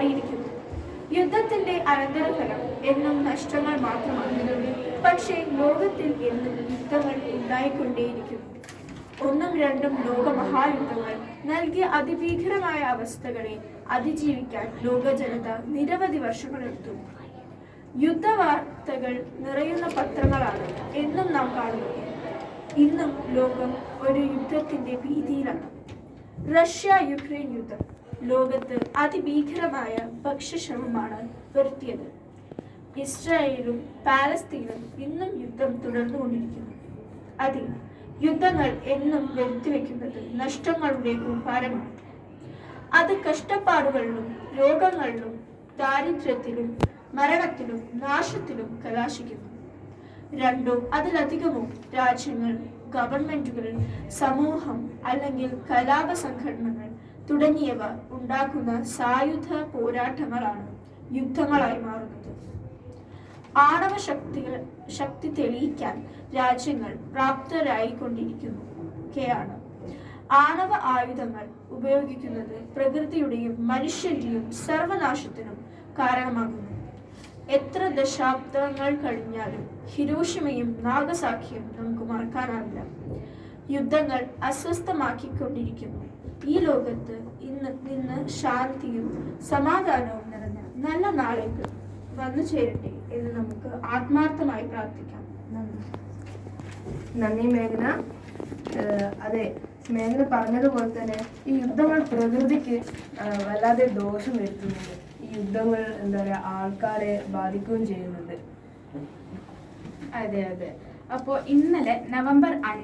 മാറിയിരിക്കുന്നു. യുദ്ധത്തിന്റെ അനന്തരഫലം എന്നും നഷ്ടങ്ങൾ മാത്രമാണ്. പക്ഷേ ലോകത്തിൽ എന്നും യുദ്ധങ്ങൾ ഉണ്ടായിക്കൊണ്ടേയിരിക്കുന്നു. ഒന്നും രണ്ടും ലോകമഹായുദ്ധങ്ങൾ നൽകിയ അതിഭീകരമായ അവസ്ഥകളെ അതിജീവിക്കാൻ ലോക ജനത നിരവധി വർഷങ്ങളെടുത്തു. യുദ്ധവാർത്തകൾ നിറയുന്ന പത്രങ്ങളാണ് എന്നും നാം കാണുന്നത്. ഇന്നും ലോകം ഒരു യുദ്ധത്തിന്റെ ഭീതിയിലാണ്. റഷ്യ യുക്രൈൻ യുദ്ധം ലോകത്ത് അതിഭീകരമായ ഭക്ഷ്യക്ഷമമാണ് വരുത്തിയത്. ഇസ്രായേലും പാലസ്തീനും ഇന്നും യുദ്ധം തുടർന്നുകൊണ്ടിരിക്കുന്നു. അതിൽ യുദ്ധങ്ങൾ എന്നും വരുത്തിവെക്കുന്നത് നഷ്ടങ്ങളുടെ കൂമ്പാരമാണ്. അത് കഷ്ടപ്പാടുകളിലും രോഗങ്ങളിലും ദാരിദ്ര്യത്തിലും മരണത്തിലും നാശത്തിലും കലാശിക്കുന്നു. രണ്ടോ അതിലധികമോ രാജ്യങ്ങൾ, ഗവൺമെന്റുകൾ, സമൂഹം അല്ലെങ്കിൽ കലാപ സംഘടനകൾ തുടങ്ങിയവ ഉണ്ടാക്കുന്ന സായുധ പോരാട്ടങ്ങളാണ് യുദ്ധങ്ങളായി മാറുന്നത്. ആണവ ശക്തി തെളിയിക്കാൻ രാജ്യങ്ങൾ പ്രാപ്തരായിക്കൊണ്ടിരിക്കുകയാണ്. ആണവ ആയുധങ്ങൾ ഉപയോഗിക്കുന്നത് പ്രകൃതിയുടെയും മനുഷ്യന്റെയും സർവനാശത്തിനും കാരണമാകുന്നു. എത്ര ദശാബ്ദങ്ങൾ കഴിഞ്ഞാലും ഹിരോഷിമയും നാഗസാക്കിയും നമുക്ക് മറക്കാനാവില്ല. യുദ്ധങ്ങൾ അസ്വസ്ഥമാക്കിക്കൊണ്ടിരിക്കുന്നു. ഈ ലോകത്ത് നിന്ന് ശാന്തിയും സമാധാനവും നിറഞ്ഞ നല്ല നാളേക്ക് വന്നു ചേരട്ടെ എന്ന് നമുക്ക് ആത്മാർത്ഥമായി പ്രാർത്ഥിക്കാം. നന്ദി മേഘന. അതെ, മേഘന പറഞ്ഞതുപോലെ തന്നെ ഈ യുദ്ധങ്ങൾ പ്രകൃതിക്ക് വല്ലാതെ ദോഷം വരുത്തുന്നുണ്ട്. ഈ യുദ്ധങ്ങൾ എന്താ പറയുക, ആൾക്കാരെ ബാധിക്കുകയും ചെയ്യുന്നുണ്ട്. അതെ. അപ്പോൾ ഇന്നലെ നവംബർ 5